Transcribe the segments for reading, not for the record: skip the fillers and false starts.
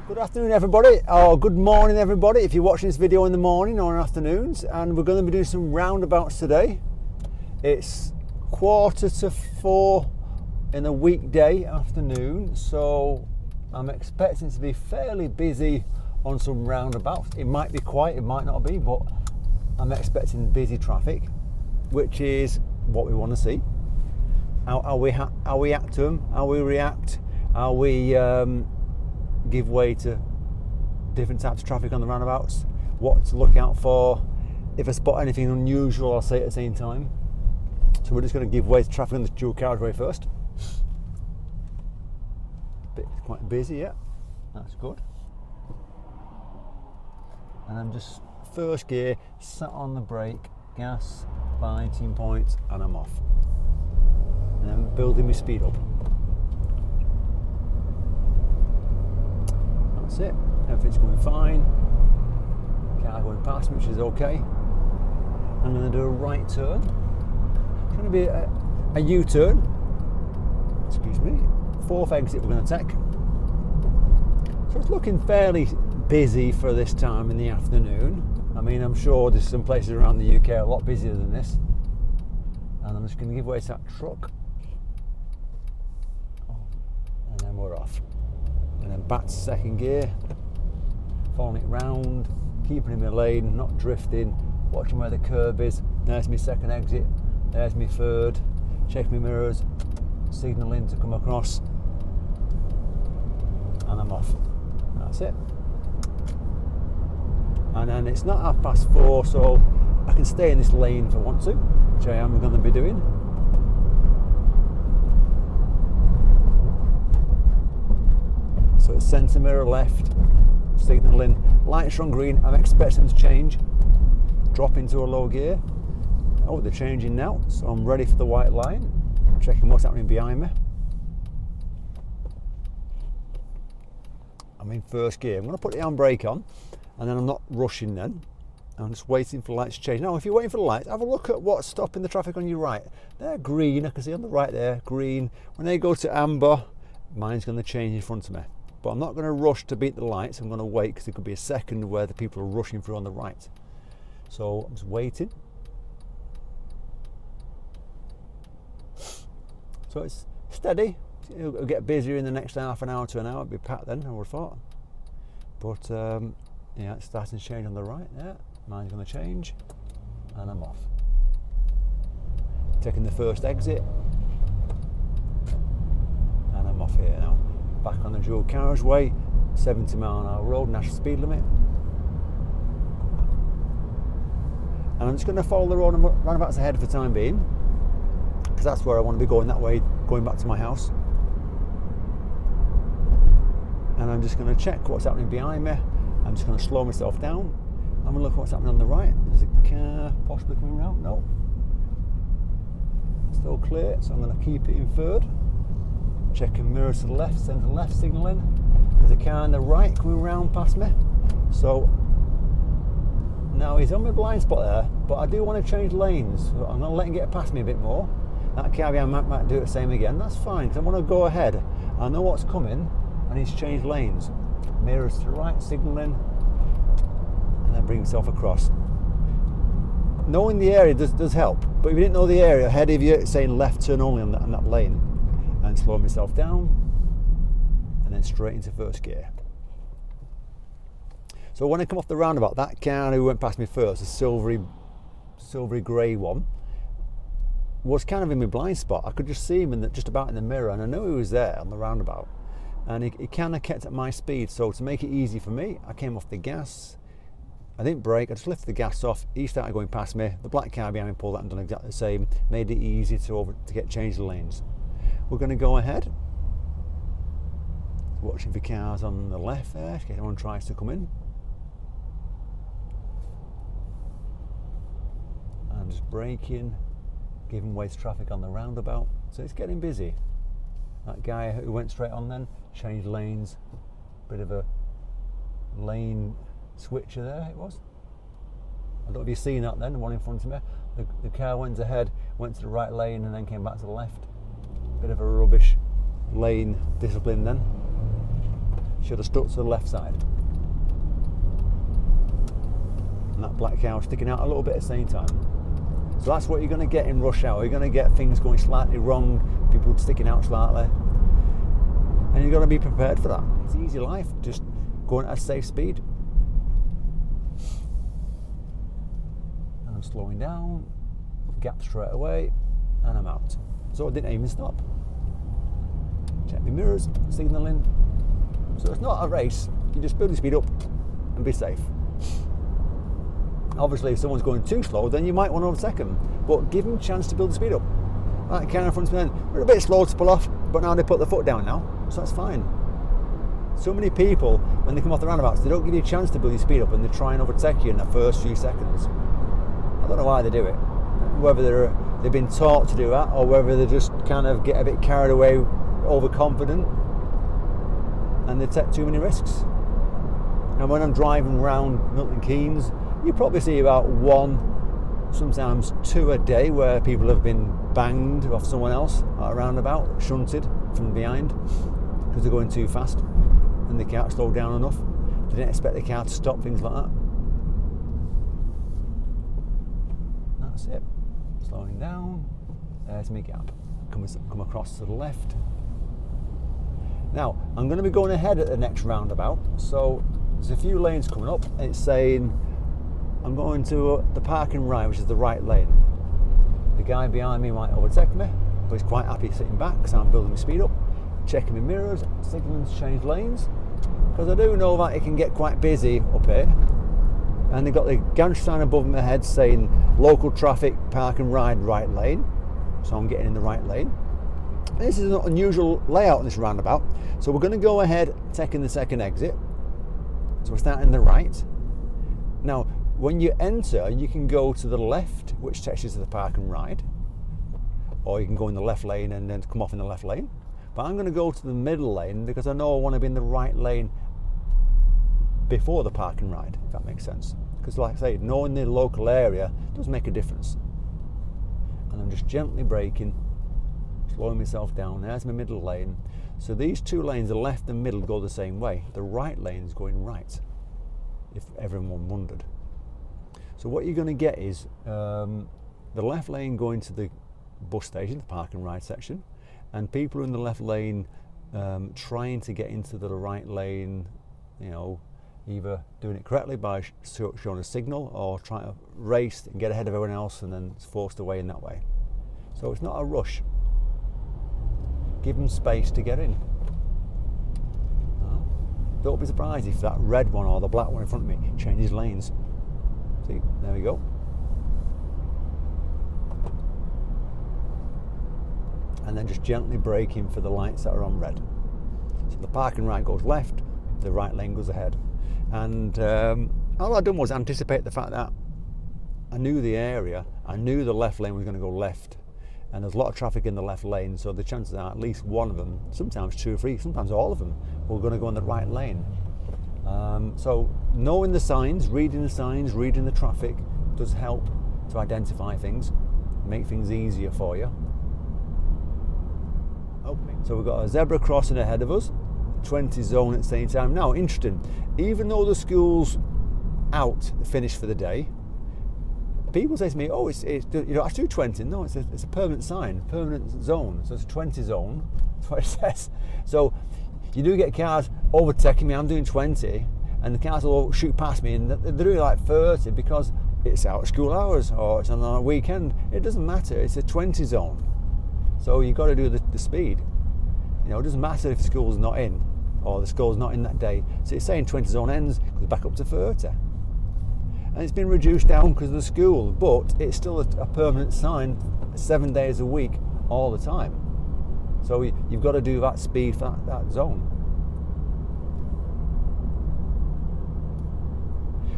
Good afternoon everybody, or good morning everybody if you're watching this video in the morning or in afternoons, and we're going to be doing some roundabouts today. It's 3:45 in a weekday afternoon, so I'm expecting to be fairly busy on some roundabouts. It might be quiet, it might not be, but I'm expecting busy traffic, which is what we want to see. How we act to them, how we react, how we give way to different types of traffic on the roundabouts, what to look out for. If I spot anything unusual, I'll say it at the same time. So we're just going to give way to traffic on the dual carriageway first. Bit quite busy, yeah, that's good. And I'm just first gear, sat on the brake, gas, 19 points, and I'm off. And I'm building my speed up. That's it, everything's going fine. Car going past me, which is okay. I'm going to do a right turn. It's going to be a U-turn. Excuse me. Fourth exit we're going to take. So it's looking fairly busy for this time in the afternoon. I mean, I'm sure there's some places around the UK a lot busier than this. And I'm just going to give way to that truck. And then we're off. And then back to second gear, following it round, keeping in my lane, not drifting, watching where the curb is. There's my second exit, there's my third, check my mirrors, signalling to come across, and I'm off. That's it. And then it's not 4:30, so I can stay in this lane if I want to, which I am going to be doing. So it's centre mirror left, signalling, lights are on green, I'm expecting them to change, drop into a low gear. Oh, they're changing now, so I'm ready for the white line, checking what's happening behind me. I'm in first gear, I'm going to put the handbrake on, and then I'm not rushing then, I'm just waiting for the lights to change. Now if you're waiting for the lights, have a look at what's stopping the traffic on your right. They're green, I can see on the right there, green. When they go to amber, mine's going to change in front of me. But I'm not going to rush to beat the lights, I'm going to wait because there could be a second where the people are rushing through on the right. So I'm just waiting. So it's steady, it'll get busier in the next half an hour to an hour, it'll be packed then, I would have thought. But yeah, it's starting to change on the right there, mine's going to change, and I'm off. Taking the first exit, and I'm off here now. Back on the dual carriageway, 70 mile an hour road, national speed limit. And I'm just going to follow the roundabouts ahead for the time being, because that's where I want to be going, that way, going back to my house. And I'm just going to check what's happening behind me. I'm just going to slow myself down. I'm going to look at what's happening on the right. There's a car possibly coming around. No. Still clear, so I'm going to keep it in third. Checking mirrors to the left, centre left, signalling. There's a car on the right coming round past me. So now he's on my blind spot there, but I do want to change lanes. So I'm going to let him get past me a bit more. That car behind might do the same again. That's fine, because I want to go ahead. I know what's coming, and he's changed lanes. Mirrors to the right, signalling, and then bring himself across. Knowing the area does help, but if you didn't know the area ahead of you, it's saying left turn only on that lane. And slow myself down, and then straight into first gear. So when I come off the roundabout, that car who went past me first, the silvery grey one, was kind of in my blind spot. I could just see him just about in the mirror, and I knew he was there on the roundabout. And he kind of kept at my speed, so to make it easy for me, I came off the gas. I didn't brake, I just lifted the gas off, he started going past me, the black car behind me pulled out and done exactly the same, made it easy to get changed the lanes. We're going to go ahead, watching for cars on the left there, in case anyone tries to come in. I'm just braking, giving way to traffic on the roundabout, so it's getting busy. That guy who went straight on then, changed lanes, bit of a lane switcher there it was. I don't know if you've seen that then, the one in front of me. The car went ahead, went to the right lane and then came back to the left. Bit of a rubbish lane discipline then. Should have stuck to the left side. And that black car was sticking out a little bit at the same time. So that's what you're going to get in rush hour. You're going to get things going slightly wrong, people sticking out slightly. And you've got to be prepared for that. It's easy life, just going at a safe speed. And I'm slowing down, gap straight away, and I'm out. So I didn't even stop. Check my mirrors, signalling. So it's not a race, you just build your speed up and be safe. Obviously, if someone's going too slow, then you might want to overtake them, but give them a chance to build the speed up. That car in front of me, then, we're a bit slow to pull off, but now they put their foot down now, so that's fine. So many people, when they come off the roundabouts, they don't give you a chance to build your speed up and they try and overtake you in the first few seconds. I don't know why they do it. Whether they've been taught to do that, or whether they just kind of get a bit carried away, overconfident, and they take too many risks. And when I'm driving around Milton Keynes, you probably see about 1, sometimes 2 a day where people have been banged off someone else at a roundabout, shunted from behind because they're going too fast and they can't slow down enough. They didn't expect the car to stop, things like that. That's it. Slowing down. There's my gap. Come across to the left. Now, I'm going to be going ahead at the next roundabout, so there's a few lanes coming up. It's saying I'm going to the parking right, which is the right lane. The guy behind me might overtake me, but he's quite happy sitting back because I'm building my speed up, checking my mirrors, signalling to change lanes, because I do know that it can get quite busy up here. And they've got the gantry sign above my head saying local traffic, park and ride right lane, so I'm getting in the right lane. And this is an unusual layout in this roundabout, so we're going to go ahead taking the second exit. So we're starting the right. Now, when you enter, you can go to the left, which takes you to the park and ride, or you can go in the left lane and then come off in the left lane. But I'm going to go to the middle lane because I know I want to be in the right lane before the park and ride, if that makes sense. Because like I say, knowing the local area does make a difference. And I'm just gently braking, slowing myself down. There's my middle lane. So these 2 lanes, the left and middle, go the same way. The right lane is going right, if everyone wondered. So what you're going to get is the left lane going to the bus station, the park and ride section, and people in the left lane trying to get into the right lane, you know, either doing it correctly by showing a signal or trying to race and get ahead of everyone else and then it's forced away in that way. So it's not a rush. Give them space to get in. Don't be surprised if that red one or the black one in front of me changes lanes. See, there we go. And then just gently braking for the lights that are on red. So the park and ride goes left, the right lane goes ahead. And all I've done was anticipate the fact that I knew the area, I knew the left lane was going to go left, and there's a lot of traffic in the left lane, so the chances are at least one of them, sometimes 2 or 3, sometimes all of them, were going to go in the right lane. So knowing the signs, reading the traffic does help to identify things, make things easier for you. So we've got a zebra crossing ahead of us, 20 zone at the same time. Now, interesting, even though the school's out, finished for the day, people say to me, oh, it's you know, I do 20. No, it's a permanent sign, permanent zone. So it's a 20 zone, that's what it says. So you do get cars overtaking me, I'm doing 20, and the cars will shoot past me and they're doing like 30 because it's out of school hours or it's on a weekend. It doesn't matter, it's a 20 zone. So you've got to do the speed. You know, it doesn't matter if the school's not in or the school's not in that day. So it's saying 20 zone ends, goes back up to 30. And it's been reduced down because of the school, but it's still a permanent sign 7 days a week, all the time. So you've got to do that speed for that zone.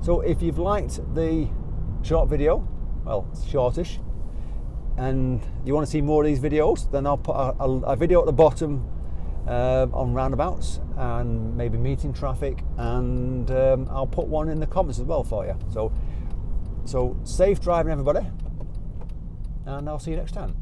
So if you've liked the short video, well, it's shortish, and you want to see more of these videos, then I'll put a video at the bottom on roundabouts and maybe meeting traffic, and I'll put one in the comments as well for you. So safe driving, everybody, and I'll see you next time.